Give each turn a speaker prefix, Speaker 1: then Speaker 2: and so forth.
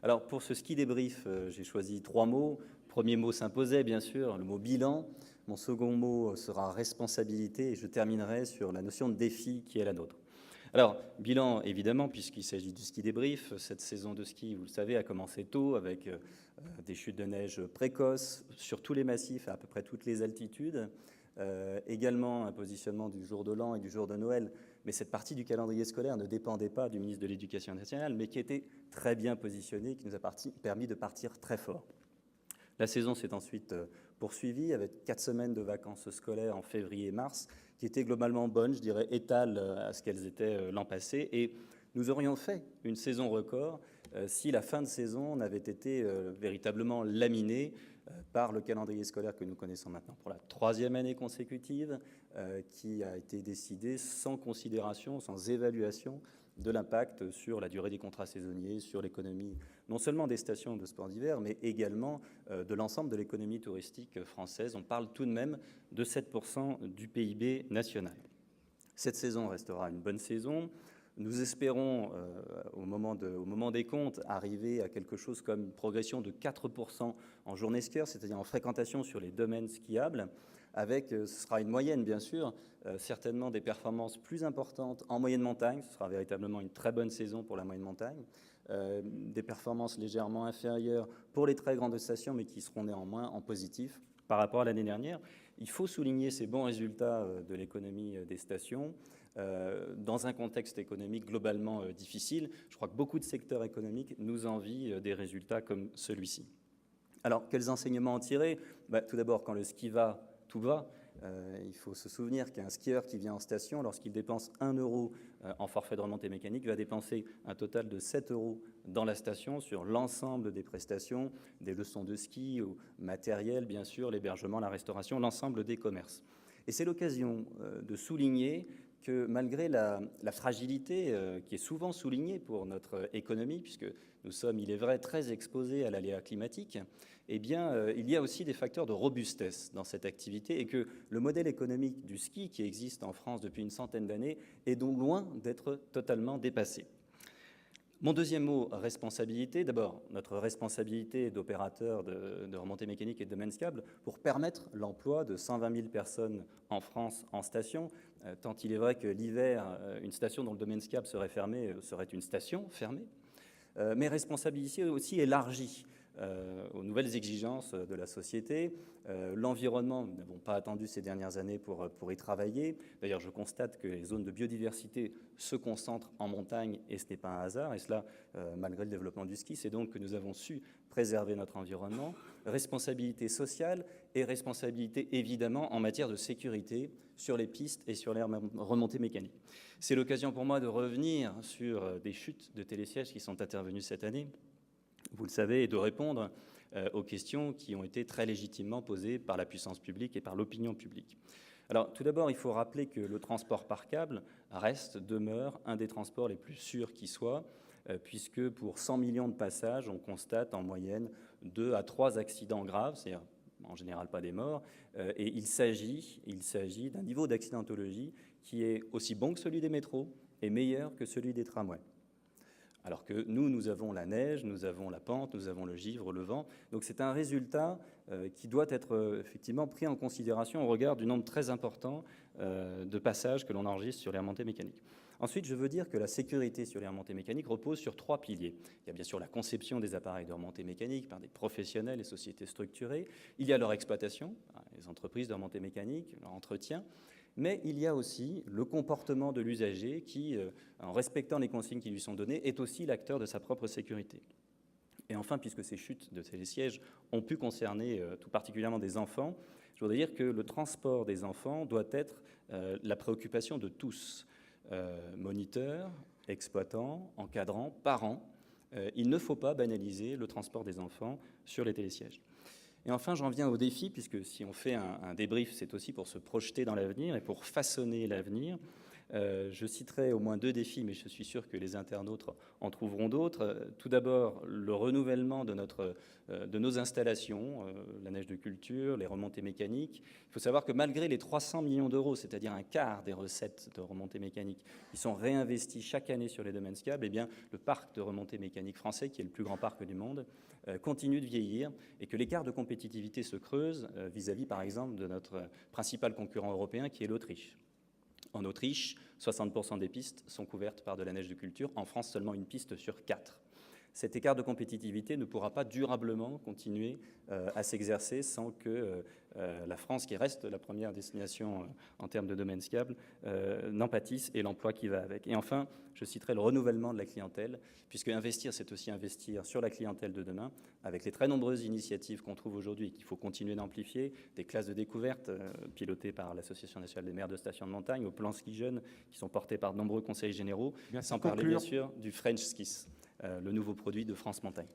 Speaker 1: Alors, pour ce ski débrief, j'ai choisi 3 mots. Premier mot s'imposait, bien sûr, le mot bilan. Mon second mot sera responsabilité et je terminerai sur la notion de défi qui est la nôtre. Alors, bilan, évidemment, puisqu'il s'agit du ski débrief. Cette saison de ski, vous le savez, a commencé tôt avec des chutes de neige précoces sur tous les massifs, à peu près toutes les altitudes. Également un positionnement du jour de l'an et du jour de Noël, mais cette partie du calendrier scolaire ne dépendait pas du ministre de l'Éducation nationale, mais qui était très bien positionné, qui nous a permis de partir très fort. La saison s'est ensuite poursuivie avec 4 semaines de vacances scolaires en février et mars, qui étaient globalement bonnes, je dirais, étales à ce qu'elles étaient l'an passé. Et nous aurions fait une saison record si la fin de saison n'avait été véritablement laminée par le calendrier scolaire que nous connaissons maintenant pour la 3e année consécutive, qui a été décidée sans considération, sans évaluation de l'impact sur la durée des contrats saisonniers, sur l'économie non seulement des stations de sport d'hiver, mais également de l'ensemble de l'économie touristique française. On parle tout de même de 7% du PIB national. Cette saison restera une bonne saison. Nous espérons, au moment des comptes, arriver à quelque chose comme une progression de 4% en journée skieur, c'est-à-dire en fréquentation sur les domaines skiables, avec, ce sera une moyenne bien sûr, certainement des performances plus importantes en moyenne montagne. Ce sera véritablement une très bonne saison pour la moyenne montagne. Des performances légèrement inférieures pour les très grandes stations, mais qui seront néanmoins en positif par rapport à l'année dernière. Il faut souligner ces bons résultats de l'économie des stations dans un contexte économique globalement difficile. Je crois que beaucoup de secteurs économiques nous envient des résultats comme celui-ci. Alors, quels enseignements en tirer ? Tout d'abord, quand le ski va, tout va. Il faut se souvenir qu'un skieur qui vient en station, lorsqu'il dépense 1 euro en forfait de remontée mécanique, va dépenser un total de 7 euros dans la station sur l'ensemble des prestations, des leçons de ski, au matériel, bien sûr, l'hébergement, la restauration, l'ensemble des commerces. Et c'est l'occasion de souligner que malgré la fragilité qui est souvent soulignée pour notre économie, puisque nous sommes, il est vrai, très exposés à l'aléa climatique, eh bien, il y a aussi des facteurs de robustesse dans cette activité et que le modèle économique du ski qui existe en France depuis une centaine d'années est donc loin d'être totalement dépassé. Mon deuxième mot, responsabilité. D'abord, notre responsabilité d'opérateur de remontée mécanique et de domaine skiable pour permettre l'emploi de 120 000 personnes en France en station, tant il est vrai que l'hiver, une station dont le domaine skiable serait fermée serait une station fermée. Mais responsabilité aussi élargie aux nouvelles exigences de la société. L'environnement, nous n'avons pas attendu ces dernières années pour y travailler. D'ailleurs, je constate que les zones de biodiversité se concentrent en montagne et ce n'est pas un hasard, et cela malgré le développement du ski. C'est donc que nous avons su préserver notre environnement. Responsabilité sociale et responsabilité évidemment en matière de sécurité sur les pistes et sur les remontées mécaniques. C'est l'occasion pour moi de revenir sur des chutes de télésièges qui sont intervenues cette année, vous le savez, et de répondre aux questions qui ont été très légitimement posées par la puissance publique et par l'opinion publique. Alors, tout d'abord, il faut rappeler que le transport par câble demeure un des transports les plus sûrs qui soit, puisque pour 100 millions de passages, on constate en moyenne 2 à 3 accidents graves, c'est-à-dire en général pas des morts, et il s'agit d'un niveau d'accidentologie qui est aussi bon que celui des métros et meilleur que celui des tramways. Alors que nous avons la neige, nous avons la pente, nous avons le givre, le vent. Donc c'est un résultat qui doit être effectivement pris en considération au regard du nombre très important de passages que l'on enregistre sur les remontées mécaniques. Ensuite, je veux dire que la sécurité sur les remontées mécaniques repose sur 3 piliers. Il y a bien sûr la conception des appareils de remontée mécanique par des professionnels et sociétés structurées. Il y a leur exploitation, les entreprises de remontée mécanique, leur entretien. Mais il y a aussi le comportement de l'usager qui, en respectant les consignes qui lui sont données, est aussi l'acteur de sa propre sécurité. Et enfin, puisque ces chutes de télésièges ont pu concerner tout particulièrement des enfants, je voudrais dire que le transport des enfants doit être la préoccupation de tous, moniteurs, exploitants, encadrants, parents. Il ne faut pas banaliser le transport des enfants sur les télésièges. Et enfin, j'en viens au défi, puisque si on fait un débrief, c'est aussi pour se projeter dans l'avenir et pour façonner l'avenir. Je citerai au moins 2 défis, mais je suis sûr que les internautes en trouveront d'autres. Tout d'abord, le renouvellement de nos installations, la neige de culture, les remontées mécaniques. Il faut savoir que malgré les 300 millions d'euros, c'est-à-dire un quart des recettes de remontées mécaniques, qui sont réinvestis chaque année sur les domaines skiables, eh bien, le parc de remontées mécaniques français, qui est le plus grand parc du monde, continue de vieillir et que l'écart de compétitivité se creuse vis-à-vis, par exemple, de notre principal concurrent européen, qui est l'Autriche. En Autriche, 60% des pistes sont couvertes par de la neige de culture. En France, seulement une piste sur 4. Cet écart de compétitivité ne pourra pas durablement continuer à s'exercer sans que la France, qui reste la première destination en termes de domaine skiable, n'en pâtisse et l'emploi qui va avec. Et enfin, je citerai le renouvellement de la clientèle, puisque investir, c'est aussi investir sur la clientèle de demain, avec les très nombreuses initiatives qu'on trouve aujourd'hui et qu'il faut continuer d'amplifier, des classes de découverte pilotées par l'Association nationale des maires de stations de montagne, au plan ski jeune, qui sont portés par de nombreux conseils généraux, sans parler bien sûr du French Skis, le nouveau produit de France Montagne.